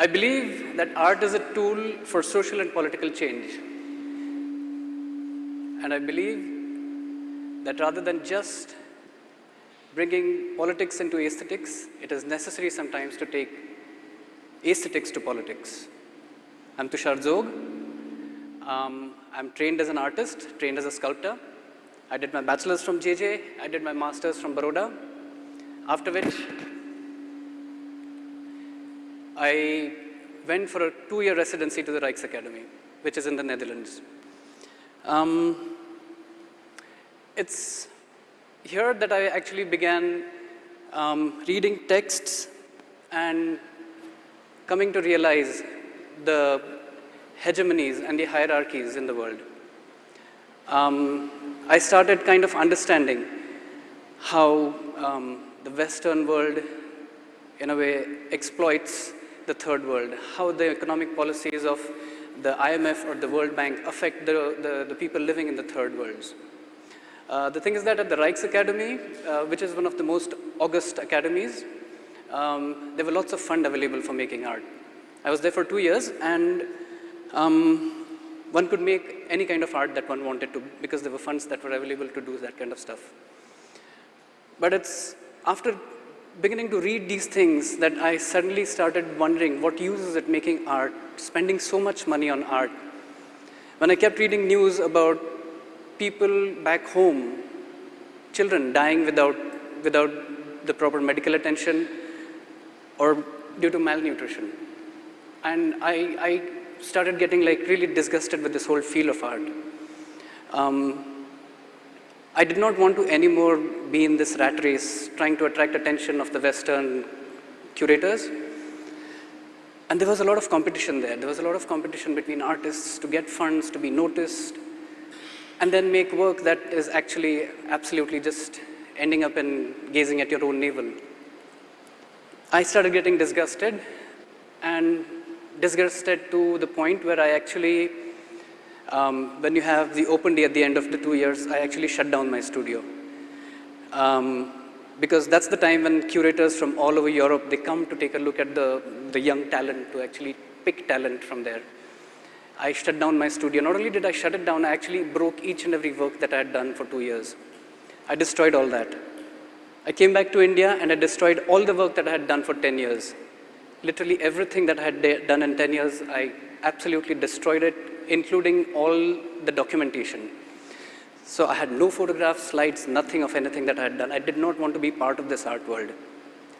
I believe that art is a tool for social and political change. And I believe that rather than just bringing politics into aesthetics, it is necessary sometimes to take aesthetics to politics. I'm Tushar Joag. I'm trained as an artist, trained as a sculptor. I did my bachelor's from JJ, I did my master's from Baroda, after which I went for a 2-year residency to the Rijksacademy, which is in the Netherlands. It's here that I actually began reading texts and coming to realize the hegemonies and the hierarchies in the world. I started kind of understanding how the Western world, in a way, exploits the third world, how the economic policies of the IMF or the World Bank affect the people living in the third worlds. The thing is that at the Rijksacademy, which is one of the most august academies, there were lots of fund available for making art. I was there for 2 years, and one could make any kind of art that one wanted to, because there were funds that were available to do that kind of stuff. But it's after beginning to read these things that I suddenly started wondering, what use is it making art, spending so much money on art? When I kept reading news about people back home, children dying without the proper medical attention or due to malnutrition. And I started getting like really disgusted with this whole field of art. I did not want to anymore be in this rat race trying to attract attention of the Western curators. And there was a lot of competition there. There was a lot of competition between artists to get funds, to be noticed, and then make work that is actually absolutely just ending up in gazing at your own navel. I started getting disgusted, and disgusted to the point where I actually, when you have the open day at the end of the 2 years, I actually shut down my studio. Because that's the time when curators from all over Europe, they come to take a look at the young talent, to actually pick talent from there. I shut down my studio. Not only did I shut it down, I actually broke each and every work that I had done for 2 years. I destroyed all that. I came back to India and I destroyed all the work that I had done for 10 years. Literally everything that I had done in 10 years, I absolutely destroyed it, including all the documentation. So I had no photographs, slides, nothing of anything that I had done. I did not want to be part of this art world.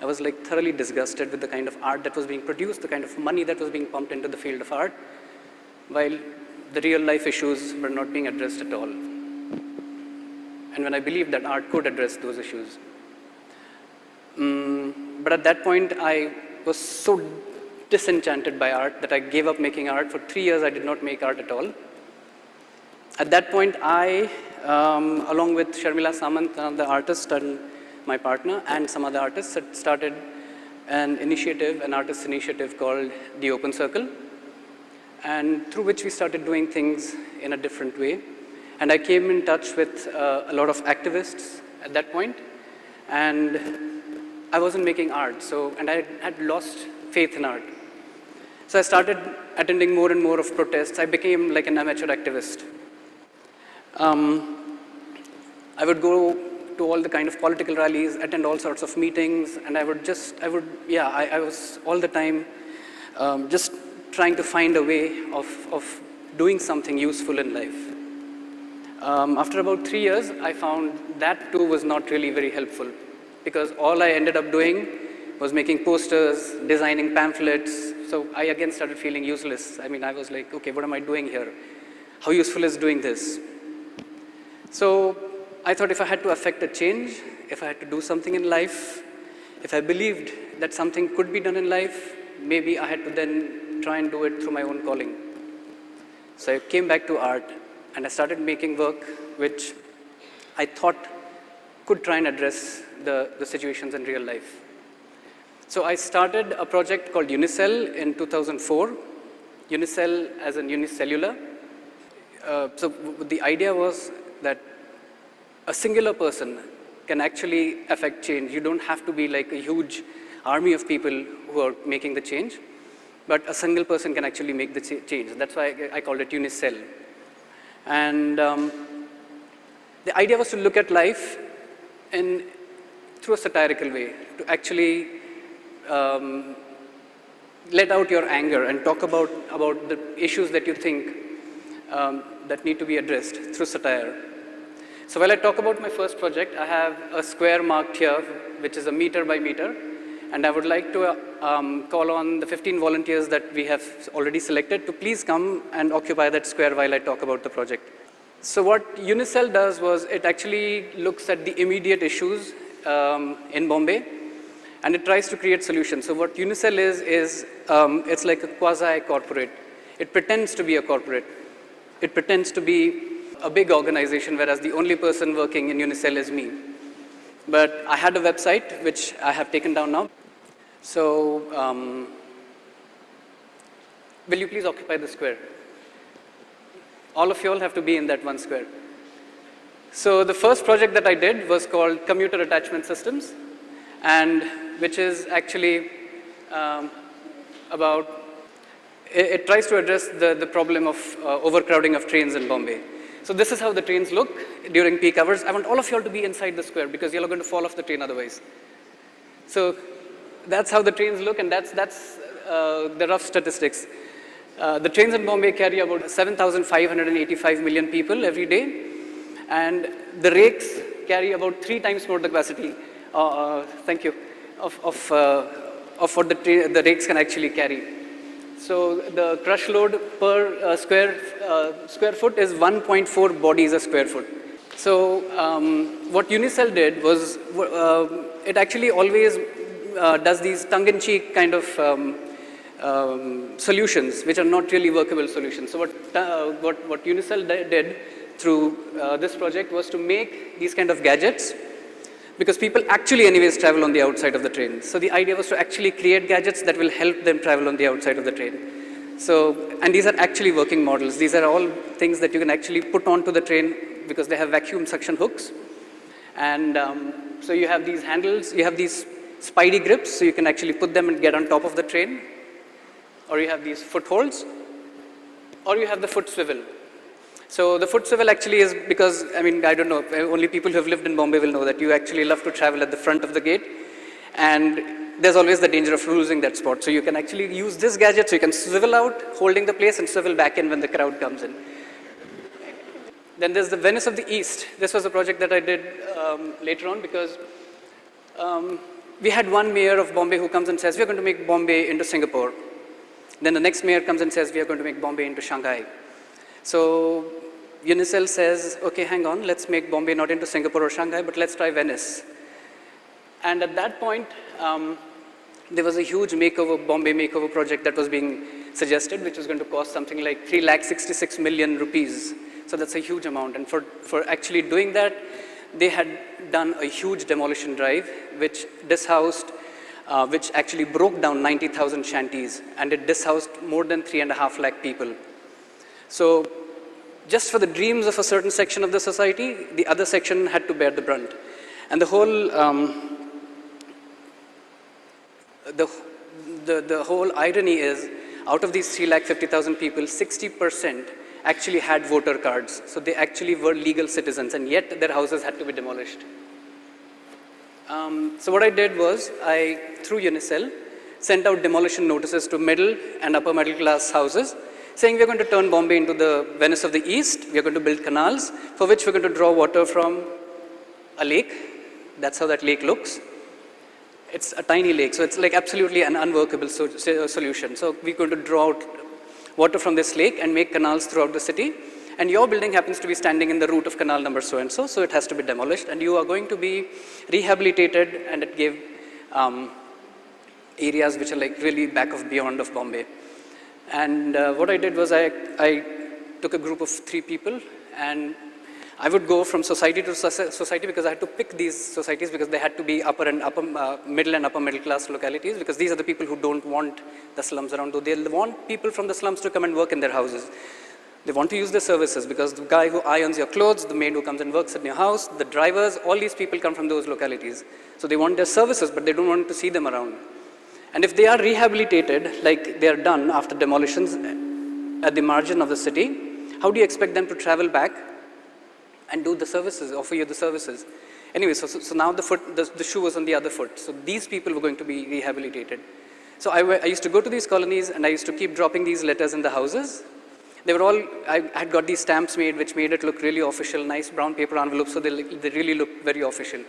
I was like thoroughly disgusted with the kind of art that was being produced, the kind of money that was being pumped into the field of art, while the real life issues were not being addressed at all. And when I believed that art could address those issues. But at that point, I was so disenchanted by art that I gave up making art. For 3 years, I did not make art at all. At that point, I, along with Sharmila Samant, the artist and my partner, and some other artists, had started an initiative, an artist initiative called the Open Circle, and through which we started doing things in a different way. And I came in touch with a lot of activists at that point, and I wasn't making art, and I had lost faith in art. So I started attending more and more of protests. I became like an amateur activist. I would go to all the kind of political rallies, attend all sorts of meetings, and I was all the time just trying to find a way of doing something useful in life. After about 3 years, I found that too was not really very helpful, because all I ended up doing was making posters, designing pamphlets. So I again started feeling useless. I mean, I was like, okay, what am I doing here? How useful is doing this? So I thought if I had to affect a change, if I had to do something in life, if I believed that something could be done in life, maybe I had to then try and do it through my own calling. So I came back to art, and I started making work which I thought could try and address the situations in real life. So I started a project called Unicell in 2004. Unicell as in unicellular. So the idea was that a singular person can actually affect change. You don't have to be like a huge army of people who are making the change. but a single person can actually make the change. That's why I called it Unicell. And the idea was to look at life through a satirical way, to actually let out your anger and talk about the issues that you think that need to be addressed through satire. So while I talk about my first project, I have a square marked here, which is a meter by meter, and I would like to call on the 15 volunteers that we have already selected to please come and occupy that square while I talk about the project. So what Unicell does was it actually looks at the immediate issues in Bombay, and it tries to create solutions. So what Unicell is it's like a quasi-corporate. It pretends to be a corporate. It pretends to be a big organization, whereas the only person working in Unicell is me. But I had a website, which I have taken down now. So will you please occupy the square? All of you all have to be in that one square. So the first project that I did was called Commuter Attachment Systems, and which is actually it tries to address the problem of overcrowding of trains in Bombay. So this is how the trains look during peak hours. I want all of you all to be inside the square because you're going to fall off the train otherwise. So that's how the trains look, and that's the rough statistics. The trains in Bombay carry about 7,585 million people every day, and the rakes carry about 3 times more the capacity. Thank you. Of what the rakes can actually carry. So the crush load per square foot is 1.4 bodies a square foot. So what Unicell did was it actually always does these tongue-in-cheek kind of solutions, which are not really workable solutions. So what Unicell did through this project was to make these kind of gadgets, because people actually anyways travel on the outside of the train. So the idea was to actually create gadgets that will help them travel on the outside of the train. So, and these are actually working models. These are all things that you can actually put onto the train because they have vacuum suction hooks. And so you have these handles, you have these spidey grips, so you can actually put them and get on top of the train. Or you have these footholds, or you have the foot swivel. So the foot swivel actually is because, I mean, I don't know, only people who have lived in Bombay will know that you actually love to travel at the front of the gate, and there's always the danger of losing that spot. So you can actually use this gadget, so you can swivel out, holding the place, and swivel back in when the crowd comes in. Then there's the Venice of the East. This was a project that I did later on because we had one mayor of Bombay who comes and says, we're going to make Bombay into Singapore. Then the next mayor comes and says, we are going to make Bombay into Shanghai. So Unicell says, okay, hang on, let's make Bombay not into Singapore or Shanghai, but let's try Venice. And at that point, there was a huge Bombay makeover project that was being suggested, which was going to cost something like 3,66 million rupees. So that's a huge amount. And for actually doing that, they had done a huge demolition drive, which actually broke down 90,000 shanties, and it dishoused more than 3.5 lakh people. So just for the dreams of a certain section of the society, the other section had to bear the brunt. And the whole the whole irony is, out of these 350,000 people, 60% actually had voter cards. So they actually were legal citizens, and yet their houses had to be demolished. So what I did was, through Unicell, sent out demolition notices to middle and upper middle class houses, saying we're going to turn Bombay into the Venice of the East, we're going to build canals, for which we're going to draw water from a lake. That's how that lake looks. It's a tiny lake, so it's like absolutely an unworkable solution. So we're going to draw out water from this lake and make canals throughout the city. And your building happens to be standing in the route of canal number so-and-so, so it has to be demolished. And you are going to be rehabilitated, and it gave areas which are like really back of beyond of Bombay. And what I did was I took a group of 3 people, and I would go from society to society because I had to pick these societies because they had to be middle and upper middle class localities, because these are the people who don't want the slums around. They want people from the slums to come and work in their houses. They want to use their services because the guy who irons your clothes, the maid who comes and works in your house, the drivers, all these people come from those localities. So they want their services, but they don't want to see them around. And if they are rehabilitated, like they are done after demolitions at the margin of the city, how do you expect them to travel back and do the services, offer you the services? Anyway, so now the shoe was on the other foot. So these people were going to be rehabilitated. So I used to go to these colonies and I used to keep dropping these letters in the houses. They were all, I had got these stamps made which made it look really official, nice brown paper envelopes, so they really looked very official.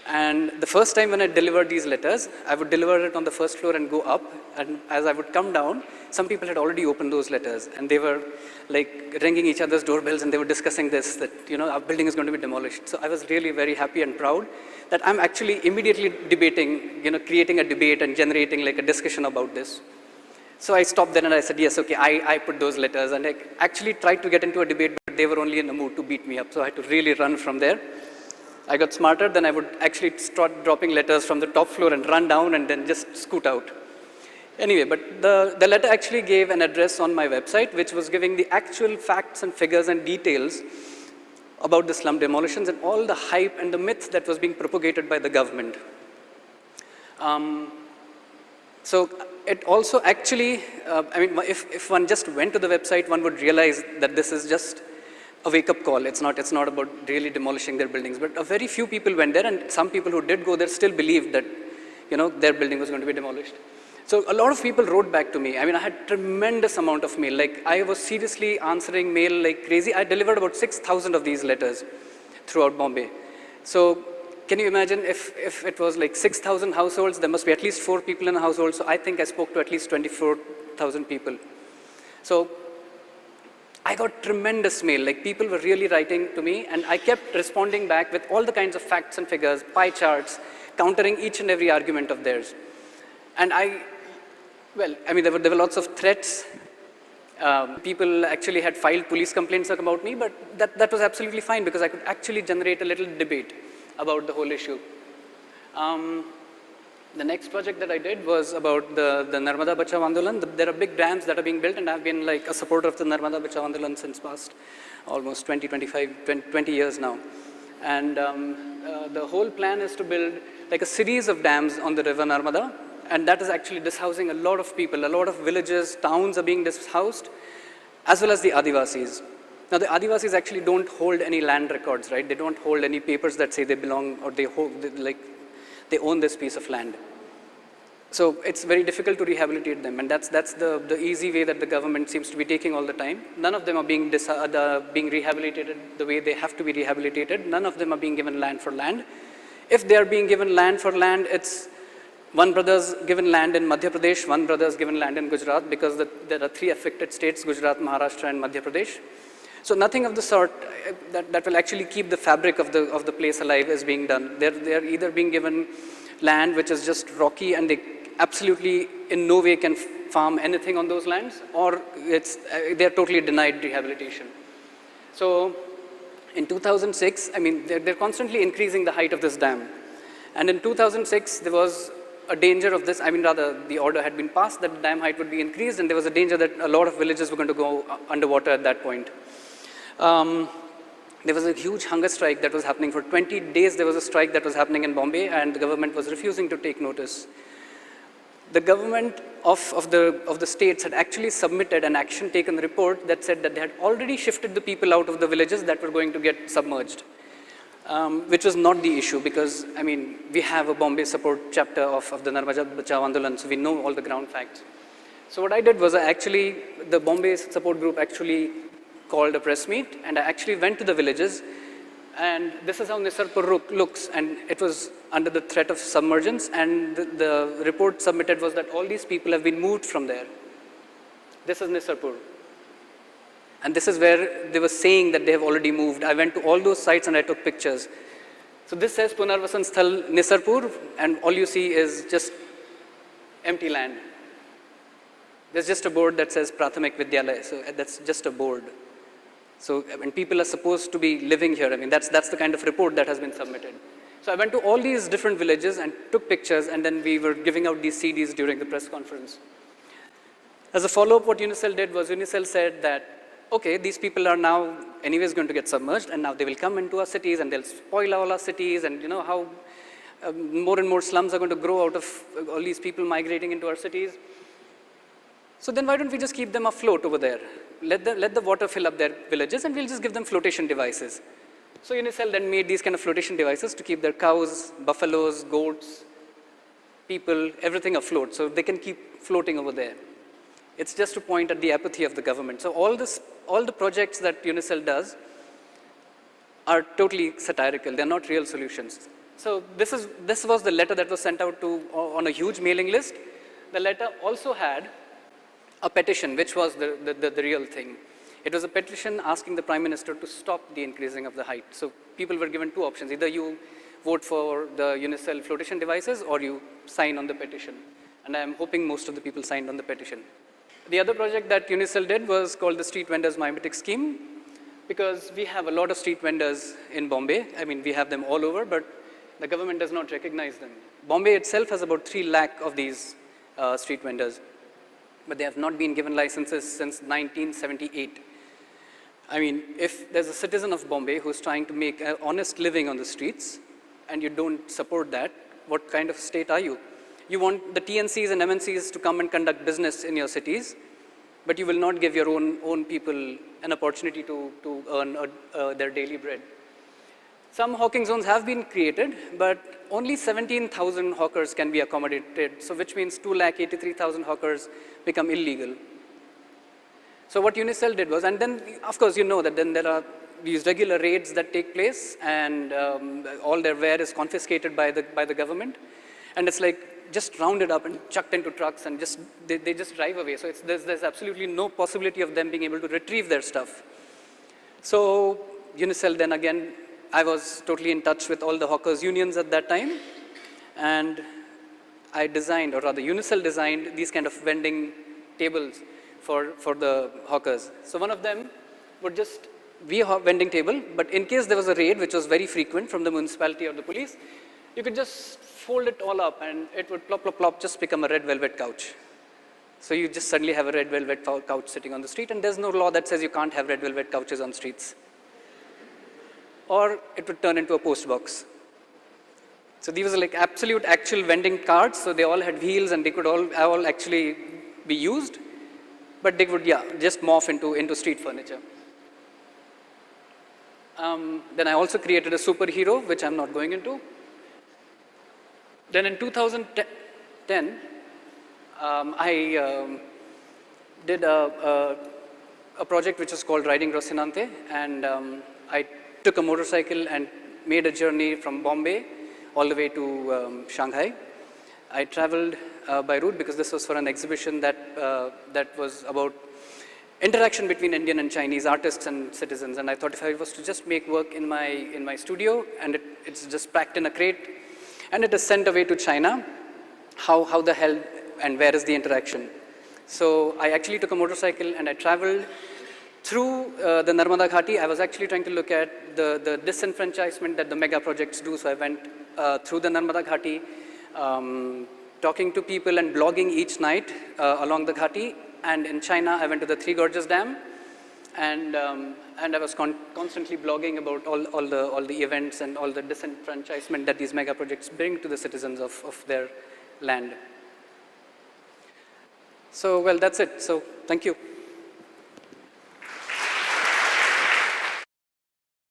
And the first time when I delivered these letters, I would deliver it on the first floor and go up, and as I would come down, some people had already opened those letters, and they were like ringing each other's doorbells, and they were discussing this, that, you know, our building is going to be demolished. So I was really very happy and proud that I'm actually immediately debating, you know, creating a debate and generating like a discussion about this. So I stopped then and I said, yes, okay, I put those letters, and I actually tried to get into a debate, but they were only in the mood to beat me up, so I had to really run from there. I got smarter, then I would actually start dropping letters from the top floor and run down and then just scoot out. Anyway, but the letter actually gave an address on my website, which was giving the actual facts and figures and details about the slum demolitions and all the hype and the myth that was being propagated by the government. So it also actually, I mean, if one just went to the website, one would realize that this is just a wake-up call. It's not about really demolishing their buildings, but a very few people went there, and some people who did go there still believed that, you know, their building was going to be demolished. So a lot of people wrote back to me. I mean, I had tremendous amount of mail. Like, I was seriously answering mail like crazy. I delivered about 6,000 of these letters throughout Bombay. So can you imagine if it was like 6,000 households, there must be at least 4 people in a household. So I think I spoke to at least 24,000 people. So I got tremendous mail, like people were really writing to me, and I kept responding back with all the kinds of facts and figures, pie charts, countering each and every argument of theirs. And well, I mean, there were lots of threats. People actually had filed police complaints about me, but that was absolutely fine because I could actually generate a little debate about the whole issue. The next project that I did was about the Narmada Dams. There are big dams that are being built, and I've been like a supporter of the Narmada Dams since past almost 20 years now. And the whole plan is to build like a series of dams on the river Narmada, and that is actually dishousing a lot of people. A lot of villages, towns are being dishoused, as well as the Adivasis. Now, the Adivasis actually don't hold any land records, right? They don't hold any papers that say they belong or they own this piece of land. So it's very difficult to rehabilitate them, and that's the easy way that the government seems to be taking all the time. None of them are being rehabilitated the way they have to be rehabilitated. None of them are being given land for land. If they are being given land for land, it's one brother's given land in Madhya Pradesh, one brother's given land in Gujarat, because there are 3 affected states, Gujarat, Maharashtra, and Madhya Pradesh. So nothing of the sort that will actually keep the fabric of the place alive is being done. They're either being given land which is just rocky and they absolutely in no way can farm anything on those lands, or they're totally denied rehabilitation. So in 2006, I mean, they're constantly increasing the height of this dam. And in 2006, there was a danger of this, I mean, rather, the order had been passed that the dam height would be increased, and there was a danger that a lot of villages were going to go underwater at that point. There was a huge hunger strike that was happening. For 20 days, there was a strike that was happening in Bombay, and the government was refusing to take notice. The government of the states had actually submitted an action taken report that said that they had already shifted the people out of the villages that were going to get submerged, which was not the issue because, I mean, we have a Bombay support chapter of the Narmada Dams, so we know all the ground facts. So what I did was the Bombay support group actually called a press meet, and I actually went to the villages, and this is how Nisarpur looks, and it was under the threat of submergence, and the report submitted was that all these people have been moved from there. This is Nisarpur. And this is where they were saying that they have already moved. I went to all those sites and I took pictures. So this says Punarvasan Sthal Nisarpur, and all you see is just empty land. There's just a board that says Prathamik Vidyalaya, so that's just a board. So, I mean, people are supposed to be living here. I mean, that's the kind of report that has been submitted. So I went to all these different villages and took pictures, and then we were giving out these CDs during the press conference. As a follow-up, what Unicell did was Unicell said that, okay, these people are now anyways going to get submerged, and now they will come into our cities and they'll spoil all our cities, and you know how More and more slums are going to grow out of all these people migrating into our cities. So then why don't we just keep them afloat over there? Let the water fill up their villages, and we'll just give them flotation devices. So Unicell then made these kind of flotation devices to keep their cows, buffaloes, goats, people, everything afloat, so they can keep floating over there. It's just to point at the apathy of the government. So all the projects that Unicell does are totally satirical. They're not real solutions. So this was the letter that was sent out on a huge mailing list. The letter also had a petition, which was the real thing. It was a petition asking the Prime Minister to stop the increasing of the height. So people were given two options. Either you vote for the Unicell flotation devices or you sign on the petition. And I'm hoping most of the people signed on the petition. The other project that Unicell did was called the Street Vendors Mimetic Scheme, because we have a lot of street vendors in Bombay. I mean, we have them all over, but the government does not recognize them. Bombay itself has about 3 lakh of these street vendors, but they have not been given licenses since 1978. I mean, if there's a citizen of Bombay who's trying to make an honest living on the streets, and you don't support that, what kind of state are you? You want the TNCs and MNCs to come and conduct business in your cities, but you will not give your own people an opportunity to earn their daily bread. Some hawking zones have been created, but only 17,000 hawkers can be accommodated, so which means 2,83,000 hawkers become illegal. So what Unicell did was, and then of course you know that then there are these regular raids that take place, and all their ware is confiscated by the government, and it's like just rounded up and chucked into trucks, and they just drive away. So there's absolutely no possibility of them being able to retrieve their stuff. So Unicell then again, I was totally in touch with all the hawkers unions at that time, and I designed, or rather Unicell designed, these kind of vending tables for the hawkers. So one of them would just be a vending table, but in case there was a raid, which was very frequent from the municipality or the police, you could just fold it all up and it would plop, plop, plop, just become a red velvet couch. So you just suddenly have a red velvet couch sitting on the street, and there's no law that says you can't have red velvet couches on streets. Or it would turn into a post box. So these were like absolute actual vending carts, so they all had wheels and they could all actually be used, but they would, just morph into street furniture. Then I also created a superhero, which I'm not going into. Then in 2010, I did a project which was called Riding Rocinante, and I took a motorcycle and made a journey from Bombay all the way to Shanghai. I traveled by route because this was for an exhibition that was about interaction between Indian and Chinese artists and citizens, and I thought if I was to just make work in my studio, and it's just packed in a crate, and it is sent away to China, how the hell and where is the interaction? So I actually took a motorcycle and I traveled through the Narmada Ghati. I was actually trying to look at the disenfranchisement that the mega projects do, so I went through the Narmada Ghati, talking to people and blogging each night along the Ghati. And in China, I went to the Three Gorges Dam, and I was constantly blogging about all the events and all the disenfranchisement that these mega projects bring to the citizens of their land. So, well, that's it. So, thank you.